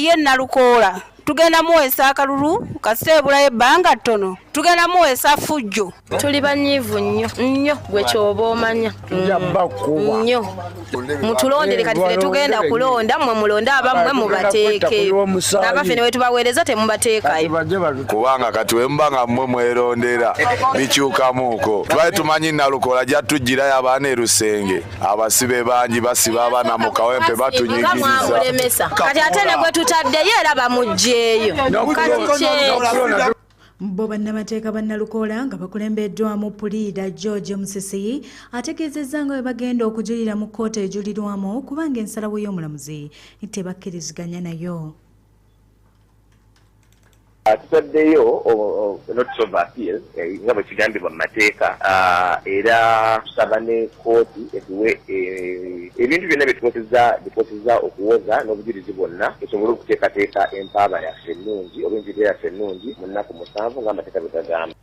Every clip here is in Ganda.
ye Nalukoola tugenda muwesa akalulu kaseebula ebbanga ttono tugenda muwesa fujjo tuli banyiivu nnyo gwe kyoba omanya nnyo mutulondere kati ffe tugenda kulonda mmwe mulonde abammwe mubateeke abaffe ne bwe tubaweereza temubateekayo kubanga kati wemba nga mmwe mwerondera bikyukamuuko twali tumanyi Nalukoola gyatugirayo abaana e Lusenge abasibe bangi basiba abaana mu Kawempe batunyigiriza kati ate ne gwe tutaddeyo era bamugjeeyo Bo bannamateeka ba Nalukoola nga bakulembeddwamu Puliida George Musisi ategeezezza nga bwe bagenda okujulira mu kkooti ejulirwamu kubanga ensalawo y'omulamuzi tebakkiriziganya nayo. Tutaddeyo notice of appeal nga bwe kigambibwa mu mateeka era tusaba ne kkooti etuwe ebintu byonna bitukozesa okuwoza n'obujulizi bwonna tusobole okuteekateeka empaaba yaffe ennungi oba enjigira yaffe ennungi mu nnaku 7 ng'amateeka bwe gagamba.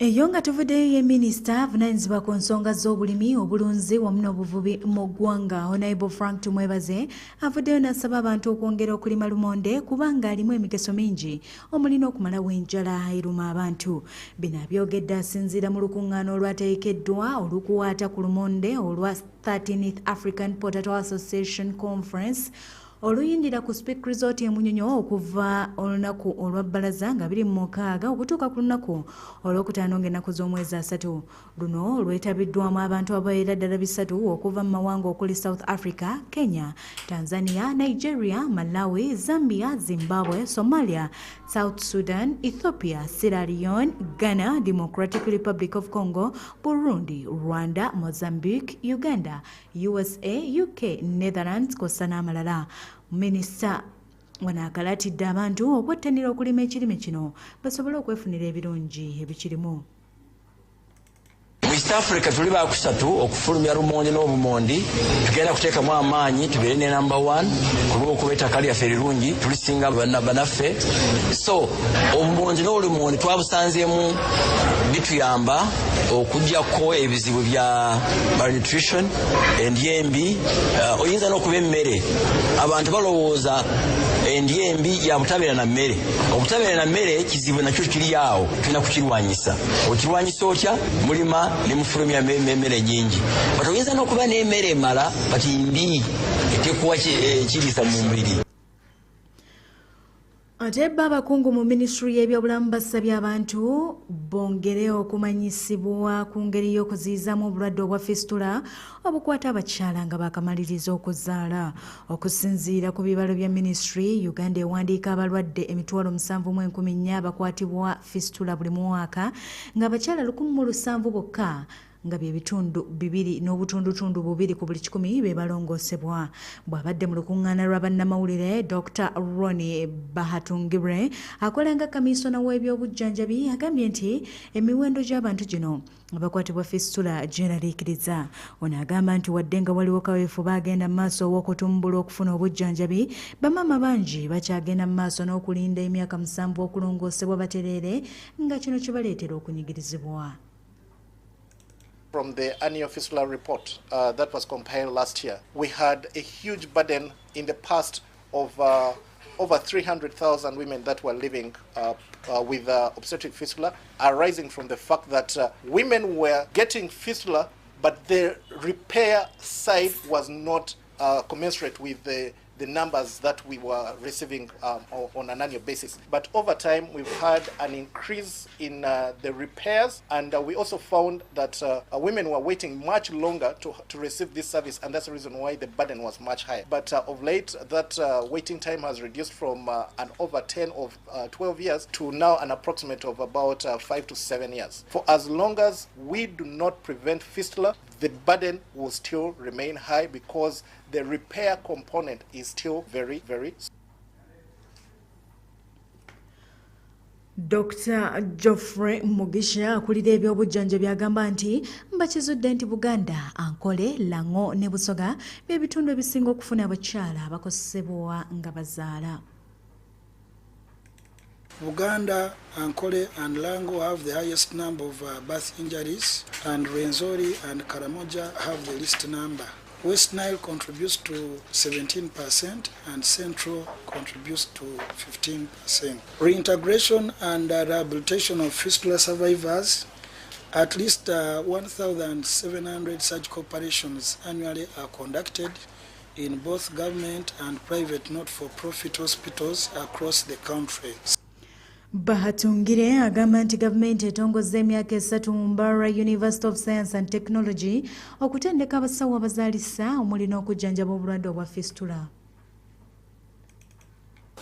Eyo nga tuvuddeyo ye minisita avunaanyizibwa ku nsonga z'obulimi obulunzi wamu n'obuvubi mu ggwanga Honorable Frank Tumwebaze avuddeyo n'asaba abantu okwongera okulima lumonde kubanga alimu emigaso mingi omulina okumalawo enjala eruma abantu. Bino abyogedde asinziira mu lukuŋŋaana olwateekeddwa olukuwaata ku lumonde olwa 13th African Potato Association Conference oluyindira ku Speak Resort emunyonyo okuva olunaku olwa bbalaza nga 26 okutuuka ku lunaku olwokutaano ng'ennaku z'omwezi 3. Luno lwetabiddwamu abantu abawerera ddala 3 okuva mu mawanga okuli South Africa, Kenya, Tanzania, Nigeria, Malawi, Zambia, Zimbabwe, Somalia, South Sudan, Ethiopia, Sierra Leone, Ghana, Democratic Republic of Congo, Burundi, Rwanda, Mozambique, Uganda, USA, UK, Netherlands, Costa n'amalala. Minisita wanaakalatiddde abantu okwettanira okulima ekirime kino basobole okwefunira ebirungi ebikirimu. East Africa tuli bakusatu okufulumya lumonde n'obumondi tugenda kuteekamu amaanyi tubeere ne number 1 kulw'okuba ettaka lyaffe erirungi tulisinga bannaffe. So obumondi n'olumondi twabusanzeemu bituyamba okuggyako ebizibu bya malnutrition endyembi oyinza n'okuba emmere abantu balowooza endyembi ya butabeera na mmere. Obutabeera na mmere kizibu nakyo kiri awo tulina kukirwanyisa. Okirwanyisa otya? Mulima ne mufulumya emmere nyingi. But oyinza n'okuba n'emmere emala but mbi etekuwa kiriisa mu mubiri. Ate abakungu mu ministry y'ebyobulamu basabye abantu bongere okumanyisibwa ku ngeri y'okuziyizamu obulwadde obwa fistula obukwata abakyala nga bakamaliriza okuzaala. Okusinziira ku bibalo bya ministry, Uganda ewandiika abalwadde emitwalo 7,400 abakwatibwa fistula buli mwaka nga abakyala 1,700 bokka nga byebitundu 2 n'obutundutundu 2 ku buli 100 be balongoosebwa. Bw'abadde mu lukuŋŋaana lwa bannamawulire, Dr. Ronnie Bahatungibwe akola nga kamisona w'ebyobujjanjabi agambye nti emiwendo gy'abantu gino abakwatibwa fistula gyeraliikiriza. Ono agamba nti wadde nga waliwo kaweefube agenda mu maaso w'okutumbula okufuna obujjanjabi, bamaama bangi bakyagenda mu maaso n'okulinda emyaka 7 okulongoosebwa batereere nga kino kibaleetera okunyigirizibwa. From the annual fistula report that was compiled last year, we had a huge burden in the past of over 300,000 women that were living with obstetric fistula, arising from the fact that women were getting fistula, but the repair side was not commensurate with the numbers that we were receiving on an annual basis. But over time, we've had an increase in the repairs, and we also found that women were waiting much longer to receive this service, and that's the reason why the burden was much higher. But of late, that waiting time has reduced from an over 10 of 12 years to now an approximate of about 5 to 7 years. For as long as we do not prevent fistula, the burden will still remain high because the repair component is still very, very. Dr. Geoffrey Mugisha akulira ebyobujjanjabi agamba nti mbakizudde nti Buganda, Ankole, Lango ne Busoga bye bitundu ebisinga okufuna abakyala abakosebwa nga bazaala. Buganda, Ankole and Lango have the highest number of birth injuries, and Rwenzori and Karamoja have the least number. West Nile contributes to 17% and Central contributes to 15%. Reintegration and rehabilitation of fistula survivors. At least 1,700 surgical operations annually are conducted in both government and private not-for-profit hospitals across the country. Bahatungire agamba nti gavumenti etongozza emyaka 3 mu Mbarara University of Science and Technology okutendeka abasawo abazaalisa omuli n'okujjanjaba obulwadde obwa fistula.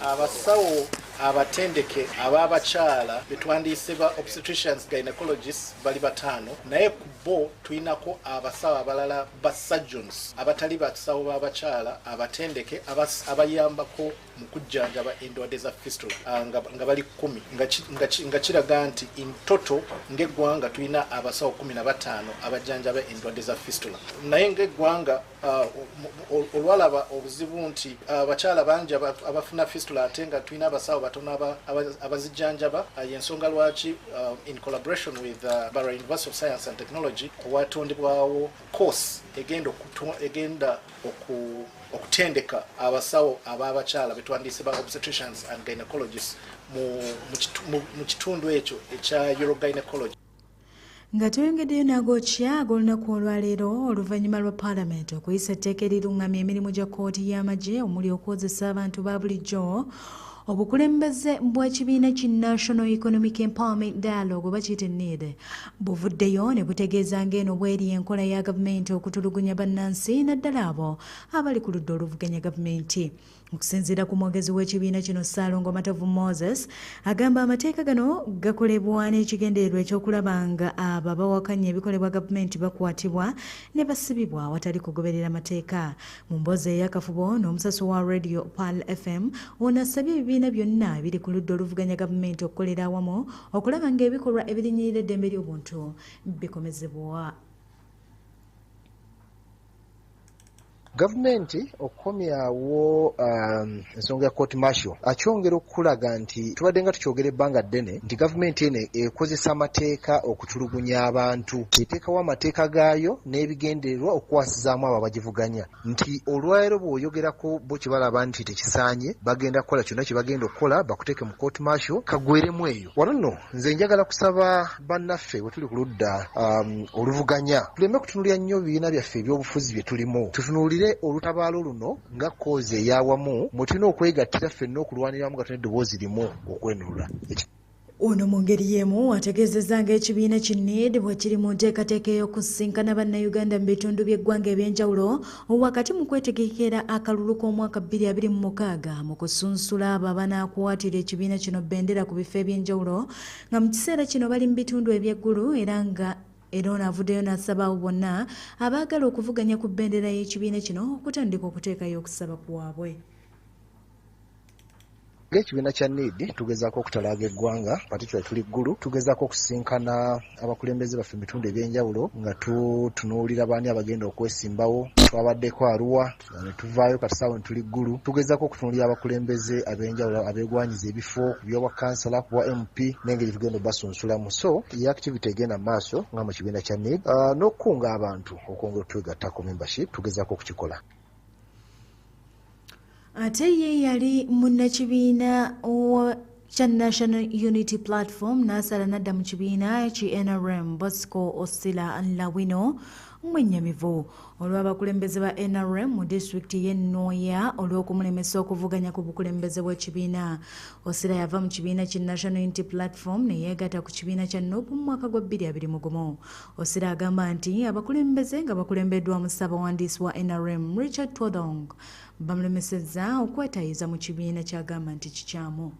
Abasawo abatendeke ababakyala betwandiise ba obstetricians gynecologists bali batano naye kubo tuinako abasawo abalala ba surgeons abatali basawo babakyala abatendeke abayambako mu kujjanjaba endwadde za fistula nga bali 10 nga kiraga nti in total ng'eggwanga tulina abasawo 15 abajjanjaba endwadde za fistula naye ng'eggwanga olwalaba obuzibu nti abakyala bangi abafuna fistula ate nga tulina abasawo batono abazijjanjaba y'ensonga lwaki in collaboration with Barra University of Science and Technology watondebwawo course egenda okutendeka abasawo ababakyala betwandiise ba obstetricians and gynecologists mu kitundu ekyo ekya urogynecology. Nga tuyongeddeyo n'AGOOKYA ag'olunaku olwaleero oluvannyuma lwa Paalamenti okuyisa etteeka erirungamya emirimu gya kkooti y'amagye omuli okwozesa abantu ba bulijjo obukulembeze bw'ekibiina ki National Economic Empowerment Dialogue oba kiyite NED buvuddeyo ne butegeeza ng'eno bw'eri enkola ya gavumenti okutulugunya bannansi naddala abo abali ku ludda oluvuganya gavumenti. Okusinziira ku mwogezi w'ekibiina kino Ssaalongo Matavu Moses agamba amateeka gano gakolebwa n'ekigendererwa ekyokulaba nga abo abawakanya ebikolebwa gavumenti bakwatibwa ne basibibwa awatali kugoberera amateeka. Mu mboozi ey'akafubo n'omusaso wa Radio Pal FM ono asabye ebibiina byonna ebiri ku ludda oluvuganya gavumenti okukolera awamu okulaba ng'ebikolwa ebirinyirira eddembe ly'obuntu bikomezebwa. Gavumenti okukomyawo ensonga ya court martial akyongera okulaga nti tubadde nga tukyogera ebbanga ddene nti gavumenti eno ekozesa amateeka okutulugunya abantu, eteekawo amateeka gaayo n'ebigendererwa okukwasizaamu abo abagivuganya, nti olwaleero bw'oyogerako bo kye balaba nti tekisaanye bagenda kukola kyonna kye bagenda okukola bakuteeke mu court martial kagweremu eyo. Wano nno nze njagala kusaba bannaffe bwe tuli ku ludda oluvuganya tuleme kutunuulira nnyo bibiina byaffe ebyobufuzi bye tulimu, tutunuulire olutabaalo luno nga koozi ey'awamu mwe tulina okwegattira ffenna okulwaniramu nga tulina eddoboozi limu okwenunula. Ono mu ngeri y'emu ategeezezza ng'ekibiina ki NED bwe kiri mu nteekateeka ey'okusinkana bannayuganda mu bitundu by'eggwanga eby'enjawulo wakati mu kwetegekera akalulu k'omwaka 2026 mu kusunsula abo abanaakwatira ekibiina kino bbendera ku bifo eby'enjawulo nga mu kiseera kino bali mu bitundu eby'eggulu era ono avuddeyo n'asaba abo bonna abaagala okuvuganya ku bbendera y'ekibiina kino okutandika okuteekayo okusaba kwabwe. Ng'ekibiina kya NED tugezaako okutalaaga eggwanga particularly tuli ggulu, tugezaako okusinkana abakulembeze baffe mu bitundu eby'enjawulo nga tutunuulira baani abagenda okwesimbawo. Twabaddeko Arua ne tuvaayo kati saawa tuli ggulu, tugezaako okutunuulira abakulembeze ab'enjawulo abeegwanyiza ebifo ku byobwa kansala ku bwa MP n'engeri tugenda obasunsulamu. So ye activity egenda maaso nga mu kibiina kya NED n'okukunga abantu okwongera otwegattako membership tugezaako okukikola. Ate ye yali munnakibiina kya National Unity Platform n'asala n'adda mu kibiina ki NRM Bosco Osila Lawino mwennyamivu olw'abakulembeze ba NRM mu disitulikiti y'e Nnoya olw'okumulemesa okuvuganya ku bukulembeze bw'ekibiina. Osila yava mu kibiina ki National Unity Platform ne yeegatta ku kibiina kya NUP mu mwaka gwa 2021. Osila agamba nti abakulembeze nga bakulembeddwa mu ssaabawandiisi wa NRM Richard Todong bamulemesezza okwetayiza mu kibiina ky'agamba nti kikyamu.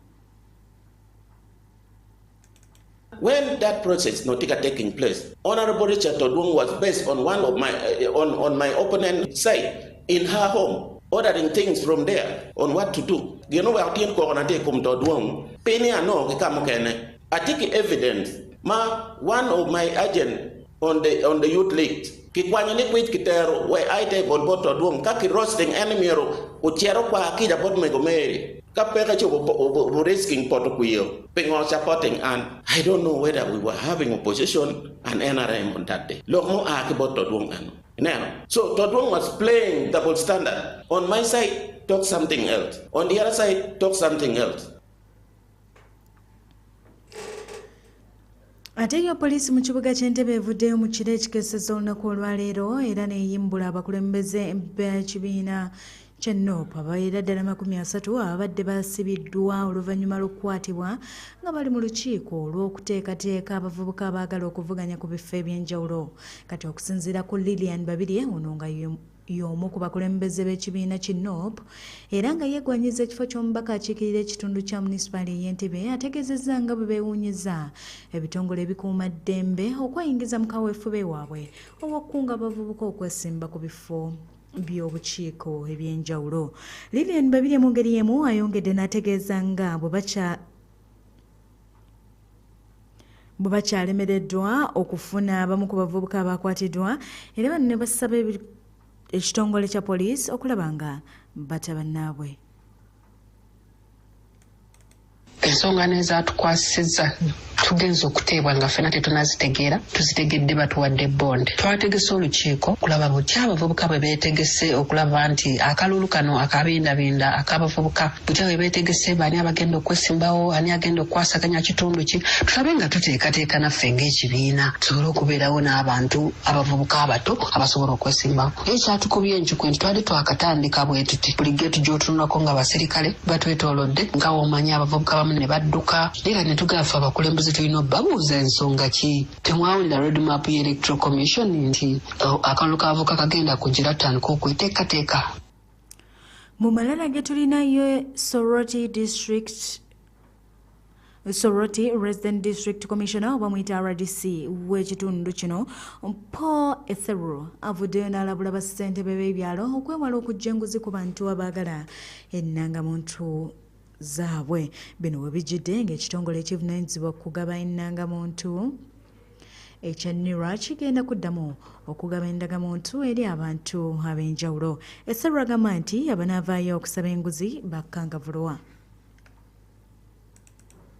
When that process Notika taking place, Honorable Richard Todong was based on one of my on my opponent's side in her home, ordering things from there on what to do. You know what I'm going Todong. Penny ano I take evidence. One of my agents on the youth league Kikwanyo ni kwit kitero we aite bon boto duong kaki roasting enemiero uchiero kwa akija pot megomeri. Kapeka chubo risking poto kuyo. Pingo supporting and I don't know whether we were having opposition and NRM on that day. Look mo akiboto duong ano. Now, so Todwong was playing double standard. On my side, talk something else. On the other side, talk something else. Ate yo poliisi mu kibuga ky'Entebbe evuddeyo mu kiro ekikesezza olunaku olwaleero era neeyimbula abakulembeze b'ekibiina kya NOP ababeera ddala 30 abadde basibiddwa oluvannyuma lw'okukwatibwa nga bali mu lukiiko olw'okuteekateeka abavubuka abaagala okuvuganya ku bifo eby'enjawulo. Kati okusinziira ku Lilian Babirye ono nga y'omu ku bakulembeze b'ekibiina ki NOP era nga yeegwanyiza ekifo ky'omubaka akiikirira ekitundu kya munisipaali ey'Entebbe ategeezezza nga bwe beewuunyiza ebitongole ebikuuma ddembe okweyingiza mu kaweefube waabwe obw'okukunga abavubuka okwesimba ku bifo by'obukiiko eby'enjawulo. Lilian Babirye mu ngeri emu ayongedde n'ategeeza nga bwe bakyalemereddwa okufuna abamu ku bavubuka abakwatiddwa era ne basaba ekitongole kya poliisi okulaba nga batabannaabwe. Ensonga n'ezaatukwasizza tugenza okuteebwa nga ffenna tetunazitegeera tuzitegedde batuwadde bonde. Twategese olukiiko kulaba butya abavubuka bwe beetegese okulaba nti akalulu kano akabindabinda ak'abavubuka butya bwe beetegese bani abagenda okwesimbawo ani agenda okwasaganya kitundu ki tulabe nga tuteekateeka naffe ng'ekibiina tusobole okubeerawo n'abantu abavubuka abato abasobola okwesimbawo. Ekyatukubye enkyuku nti twali twakatandika bwe tuti buli geetu gy'otunulako nga baserikale batwetoolodde nga womanyi abavubuka bamu ne badduka era ne tugafa abakulembeze tulina babuuza ensonga ki. Temwawulira roadmap y'Electoral Commission nti akalulu k'abavubuka kagenda kugira tandika okweteekateeka. Mu malala ge tulinayo Soroti Resident District Commissioner oba muyita RDC w'ekitundu kino Paul Etheru avuddeyo n'alabula bassentebe b'ebyalo okwewala okujja enguzi ku bantu abaagala ennangamuntu zaabwe. Bino we bijjidde ng'ekitongole ekivunaanyizibwa kugaba ennangamuntu ekya NATHIIRAH kigenda kuddamu okugaba endagamuntu eri abantu ab'enjawulo. Etheru agamba nti abanaavaayo okusaba enguzi bakkangavulwa.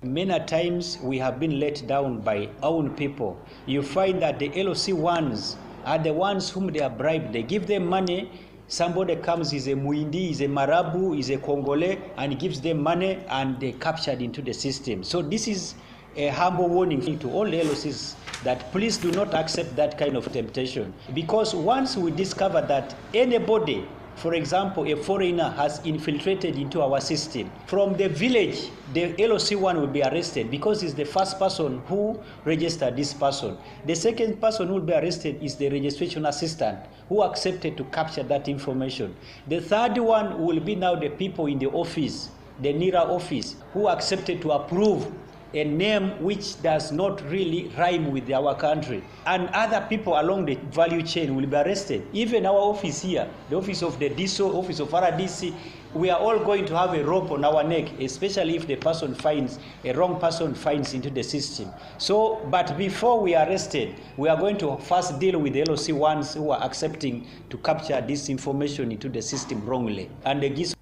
Many times we have been let down by own people. You find that the LOC ones are the ones whom they are bribed. They give them money. Somebody comes, is a Muindi, is a Marabu, is a Congolese, and gives them money, and they captured into the system. So this is a humble warning to all the LOCs that please do not accept that kind of temptation. Because once we discover that anybody, for example, a foreigner has infiltrated into our system, from the village, the LOC one will be arrested because he's the first person who registered this person. The second person who will be arrested is the registration assistant who accepted to capture that information. The third one will be now the people in the office, the NATHIIRAH office, who accepted to approve a name which does not really rhyme with our country. And other people along the value chain will be arrested. Even our office here, the office of the DSO, office of RDC, we are all going to have a rope on our neck, especially if the person finds, a wrong person finds into the system. So, but before we are arrested, we are going to first deal with the LOC ones who are accepting to capture this information into the system wrongly. And the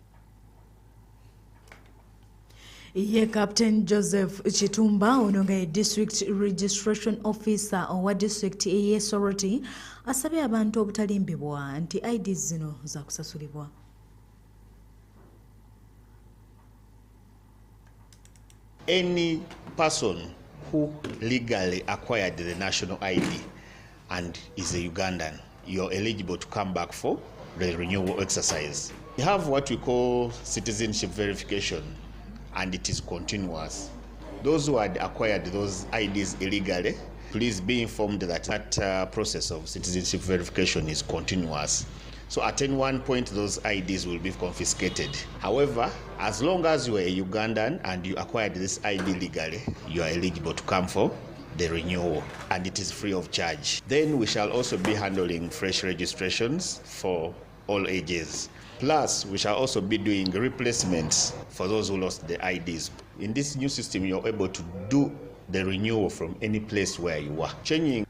Ye Captain Joseph Chitumba ono nga District Registration Officer owa District eye Soroti asabye abantu obutalimbibwa nti IDs zino za kusasulibwa. Any person who legally acquired the national ID and is a Ugandan, you're eligible to come back for the renewal exercise. We have what we call citizenship verification, and it is continuous. Those who had acquired those IDs illegally, please be informed that that process of citizenship verification is continuous. So at any one point, those IDs will be confiscated. However, as long as you are a Ugandan and you acquired this ID legally, you are eligible to come for the renewal, and it is free of charge. Then we shall also be handling fresh registrations for all ages. Plus, we shall also be doing replacements for those who lost the IDs. In this new system, you're able to do the renewal from any place where you are. Changing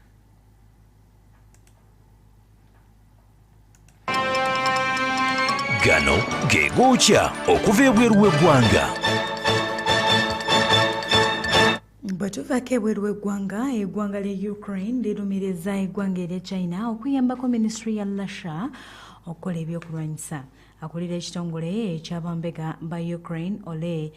Gano ge gookya okuva ebweru w'eggwanga. Batuvaako ebweru w'eggwanga, eggwanga lya Ukraine lirumiriza eggwanga erya China okuyambako minisitule ya Russia okukola ebyokulwanyisa. Akulira ekitongole eky'abambega ba Ukraine Ole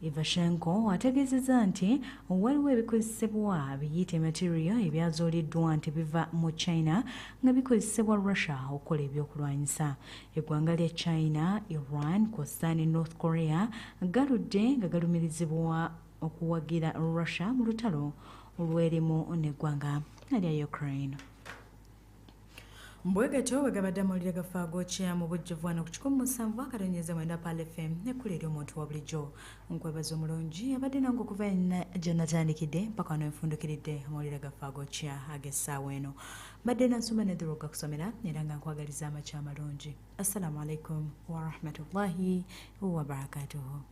Ivashenko ategeezezza nti waliwo ebikozesebwa biyite material ebyazuuliddwa nti biva mu China nga bikozesebwa Russia okukola ebyokulwanyisa. Eggwanga lya China, Iran, kw'ossa ne North Korea galudde nga galumirizibwa okuwagira Russia mu lutalo olw'erimu n'eggwanga lya Ukraine. Mbwegeto wegabadde amawulire gafa AGOOKYA mu bujjuvu wano ku 17 Pal FM nekulira omuntu wa bulijjo. Nkwebaza omulungi abadde nange okuva gye natandikidde mpaka wano enfundukiridde amawulire gafa AGOOKYA ag'essaawa eno. Mbadde NANSUMBA nedduruka kusomera era nga nkwagaliza amakya amalungi. Assalamu alaikum wa rahmatullahi wa barakatuhu.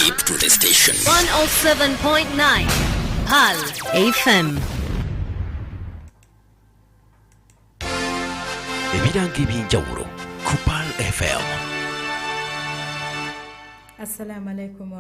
Keep to the station. 107.9 Pal FM. Ebiranga eby'enjawulo ku Pal FM. Assalamu alaikum.